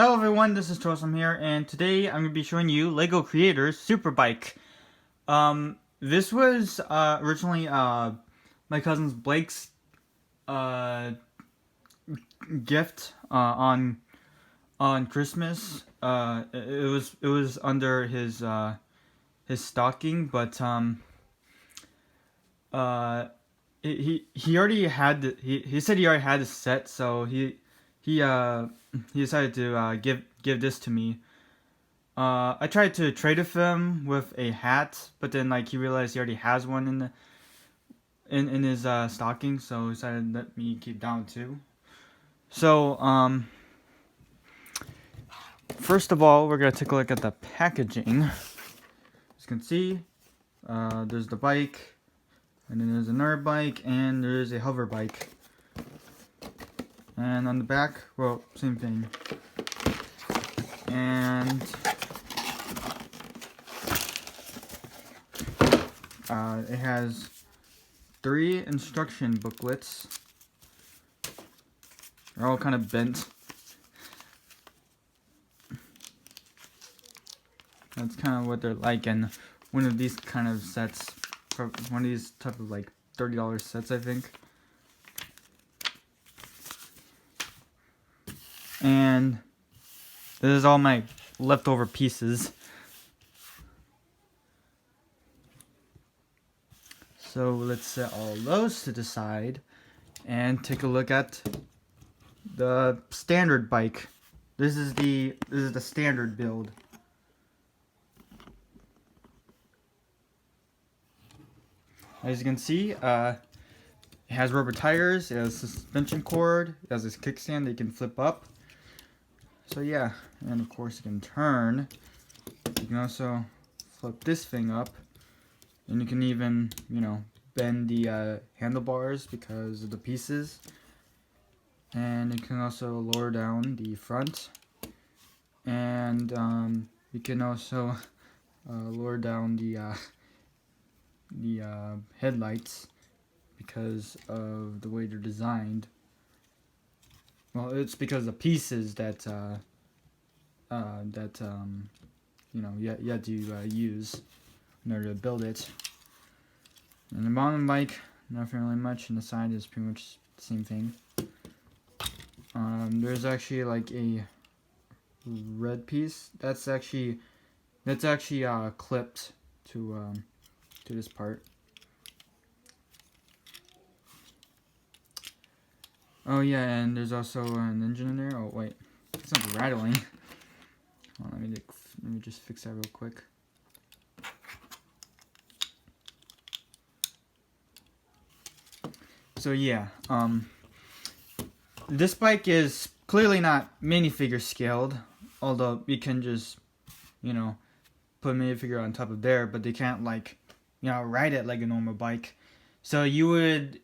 Hello everyone, this is Tosam here, and today I'm going to be showing you LEGO Creators Superbike. This was originally my cousin Blake's gift on Christmas. It was under his stocking, but he already had he said he already had the set, so he decided to give this to me. I tried to trade with him with a hat, but then he realized he already has one in his stocking, so he decided to let me keep down too. So first of all, we're gonna take a look at the packaging. As you can see, there's the bike, and then there's another bike, and there's a Hoverbike. And on the back, well, same thing. And it has 3 instruction booklets. They're all kind of bent. That's kind of what they're like in one of these kind of sets. One of these type of $30 sets, I think. And this is all my leftover pieces. So let's set all those to the side and take a look at the standard bike. This is the standard build. As you can see, it has rubber tires, it has suspension cord, it has this kickstand that you can flip up. So yeah, and of course you can turn. You can also flip this thing up, and you can even, bend the handlebars because of the pieces. And you can also lower down the front, and you can also lower down the headlights because of the way they're designed. Well, it's because the pieces that you had to use in order to build it. And the mountain bike, nothing really much, and the side is pretty much the same thing. There's actually a red piece that's actually clipped to this part. Oh yeah, and there's also an engine in there. Oh wait, it's not rattling. Oh, let me just fix that real quick. So yeah, this bike is clearly not minifigure scaled, although you can just, put a minifigure on top of there, but they can't ride it like a normal bike. So you would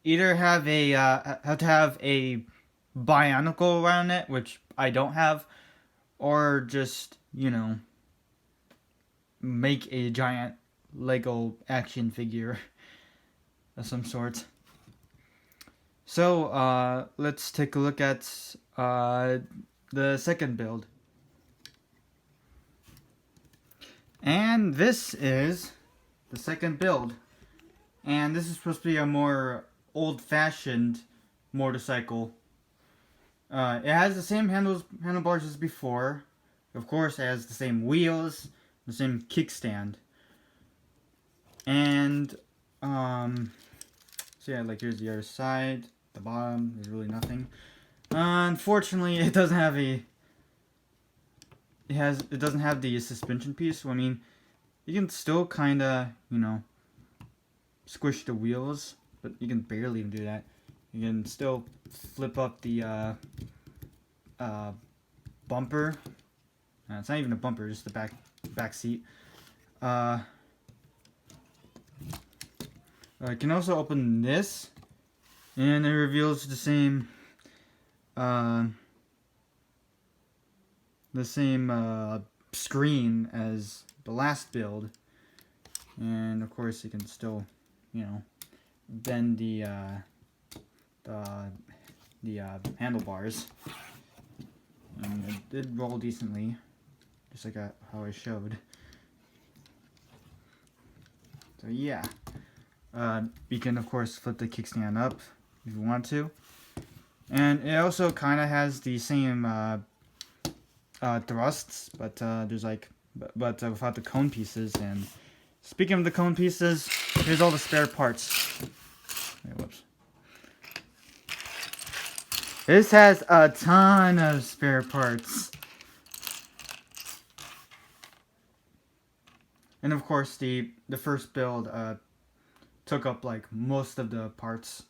either have to have a bionicle around it, which I don't have, or just make a giant Lego action figure of some sort. So let's take a look at the second build. And this is the second build. And this is supposed to be a more old-fashioned motorcycle. It has the same handlebars as before. Of course, it has the same wheels, the same kickstand. And, so yeah, here's the other side. The bottom, there's really nothing. Unfortunately, it doesn't have the suspension piece. So, I mean, you can still kinda, squish the wheels, but you can barely even do that. You can still flip up the bumper. It's not even a bumper, just the back seat. I can also open this, and it reveals the same screen as the last build. And of course you can still, bend the handlebars. And did roll decently, just like how I showed. So yeah, you can of course flip the kickstand up if you want to, and it also kind of has the same thrusts, but there's like but without the cone pieces. And speaking of the cone pieces, here's all the spare parts. Wait, whoops. This has a ton of spare parts. And of course the first build took up like most of the parts.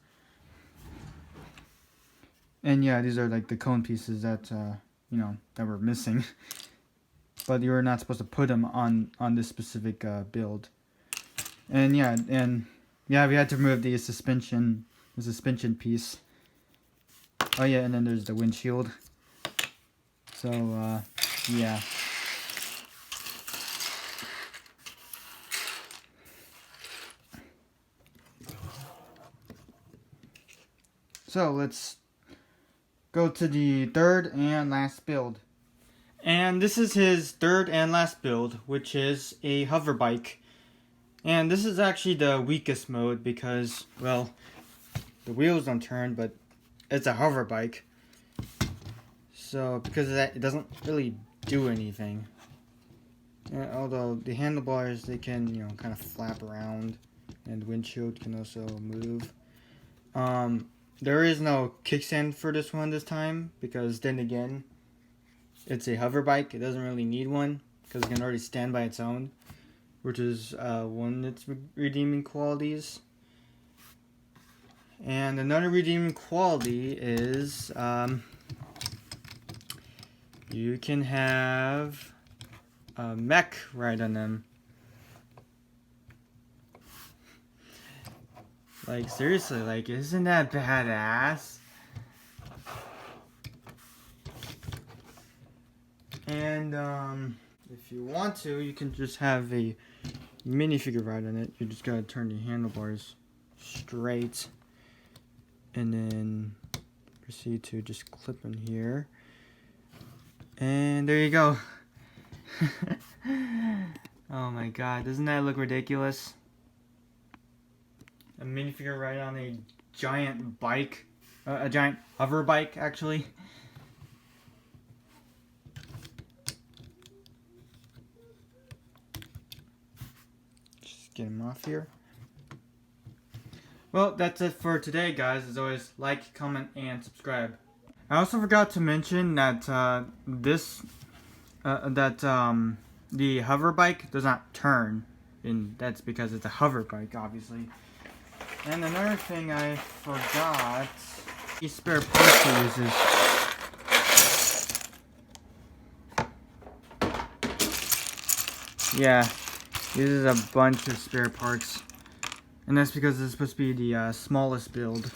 And yeah, these are like the cone pieces that you know, that were missing. But you were not supposed to put them on this specific build. And yeah, we had to remove the suspension piece. Oh yeah, and then there's the windshield. So yeah. So let's go to the third and last build. And this is his third and last build, which is a hoverbike. And this is actually the weakest mode because, well, the wheels don't turn, but it's a hoverbike. So because of that, it doesn't really do anything. And although the handlebars, they can, you know, kind of flap around, and the windshield can also move. There is no kickstand for this one this time, because then again, it's a hoverbike. It doesn't really need one because it can already stand by its own, which is one of its redeeming qualities. And another redeeming quality is you can have a mech ride on them. Like, seriously, like, isn't that badass? And if you want to, you can just have a minifigure ride on it. You just gotta turn the handlebars straight and then proceed to just clip in here. And there you go. Oh my god, doesn't that look ridiculous? A minifigure ride on a giant bike, a giant hover bike, actually. Just get him off here. Well, that's it for today, guys. As always, like, comment, and subscribe. I also forgot to mention that the hoverbike does not turn, and that's because it's a hoverbike, obviously. And another thing I forgot, the spare parts it uses. Yeah, uses a bunch of spare parts. And that's because it's supposed to be the smallest build.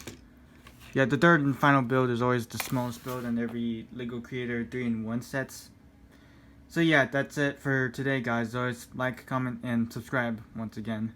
Yeah, the third and final build is always the smallest build in every LEGO Creator 3-in-1 sets. So yeah, that's it for today, guys. Always like, comment, and subscribe once again.